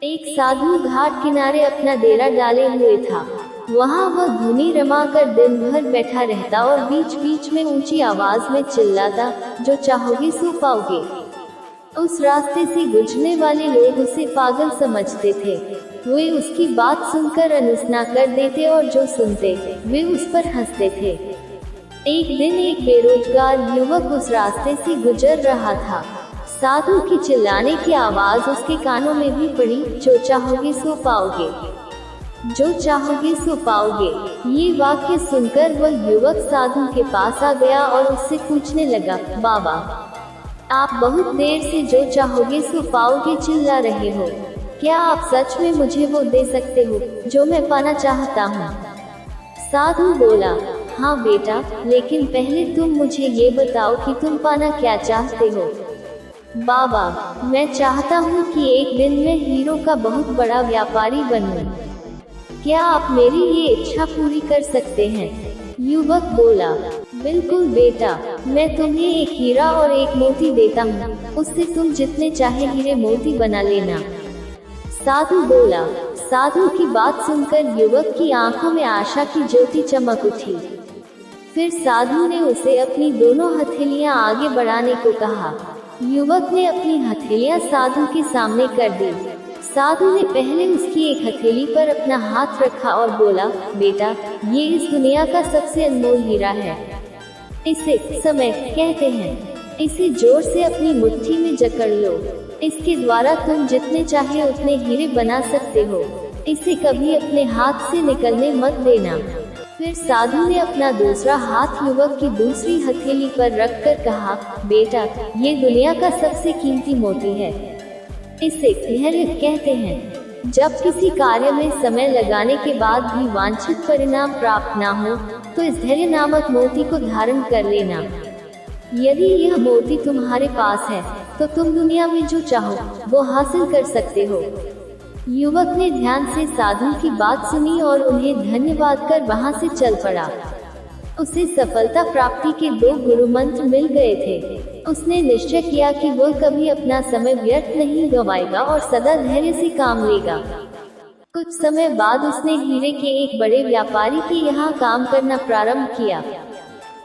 एक साधु घाट किनारे अपना डेरा डाले हुए था। वहाँ वह धुनी रमाकर दिन भर बैठा रहता और बीच बीच में ऊंची आवाज में चिल्लाता, जो चाहोगे सो पाओगे। उस रास्ते से गुजरने वाले लोग उसे पागल समझते थे। वे उसकी बात सुनकर अनसुना कर देते और जो सुनते वे उस पर हंसते थे। एक दिन एक बेरोजगार युवक उस रास्ते से गुजर रहा था। साधु की चिल्लाने की आवाज उसके कानों में भी पड़ी, जो चाहोगे सो पाओगे, जो चाहोगे सो पाओगे। ये वाक्य सुनकर वह युवक साधु के पास आ गया और उससे पूछने लगा, बाबा, आप बहुत देर से जो चाहोगे सो पाओगे चिल्ला रहे हो, क्या आप सच में मुझे वो दे सकते हो जो मैं पाना चाहता हूँ? साधु बोला, हाँ बेटा, लेकिन पहले तुम मुझे ये बताओ कि तुम पाना क्या चाहते हो। बाबा, मैं चाहता हूँ कि एक दिन मैं हीरो का बहुत बड़ा व्यापारी बनूं। क्या आप मेरी ये इच्छा पूरी कर सकते हैं? युवक बोला, बिल्कुल बेटा, मैं तुम्हें एक हीरा और एक मोती देता हूँ, उससे तुम जितने चाहे हीरे मोती बना लेना। साधु बोला। साधु की बात सुनकर युवक की आंखों में आशा की ज्योति चमक उठी। फिर साधु ने उसे अपनी दोनों हथेलियां आगे बढ़ाने को कहा। युवक ने अपनी हथेलियां साधु के सामने कर दी। साधु ने पहले उसकी एक हथेली पर अपना हाथ रखा और बोला, बेटा, ये इस दुनिया का सबसे अनमोल हीरा है। इसे समय कहते हैं। इसे जोर से अपनी मुट्ठी में जकड़ लो। इसके द्वारा तुम जितने चाहे उतने हीरे बना सकते हो। इसे कभी अपने हाथ से निकलने मत देना। फिर साधु ने अपना दूसरा हाथ युवक की दूसरी हथेली पर रखकर कहा, बेटा, ये दुनिया का सबसे कीमती मोती है। इसे धैर्य कहते हैं। जब किसी कार्य में समय लगाने के बाद भी वांछित परिणाम प्राप्त ना हो, तो इस धैर्य नामक मोती को धारण कर लेना। यदि यह मोती तुम्हारे पास है, तो तुम दुनिया में जो चाहो वो हासिल कर सकते हो। युवक ने ध्यान से साधु की बात सुनी और उन्हें धन्यवाद कर वहां से चल पड़ा। उसे सफलता प्राप्ति के 2 गुरु मंत्र मिल गए थे। उसने निश्चय किया कि वह कभी अपना समय व्यर्थ नहीं गंवाएगा और सदा धैर्य से काम लेगा। कुछ समय बाद उसने हीरे के एक बड़े व्यापारी के यहाँ काम करना प्रारंभ किया।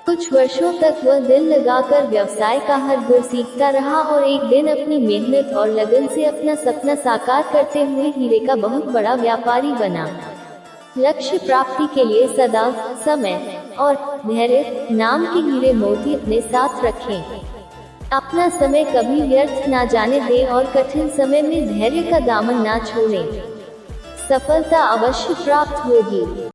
कुछ वर्षों तक वह दिल लगाकर व्यवसाय का हर गुण सीखता रहा और एक दिन अपनी मेहनत और लगन से अपना सपना साकार करते हुए हीरे का बहुत बड़ा व्यापारी बना। लक्ष्य प्राप्ति के लिए सदा समय और धैर्य नाम के हीरे मोती अपने साथ रखें। अपना समय कभी व्यर्थ ना जाने दें और कठिन समय में धैर्य का दामन ना छोड़ें। सफलता अवश्य प्राप्त होगी।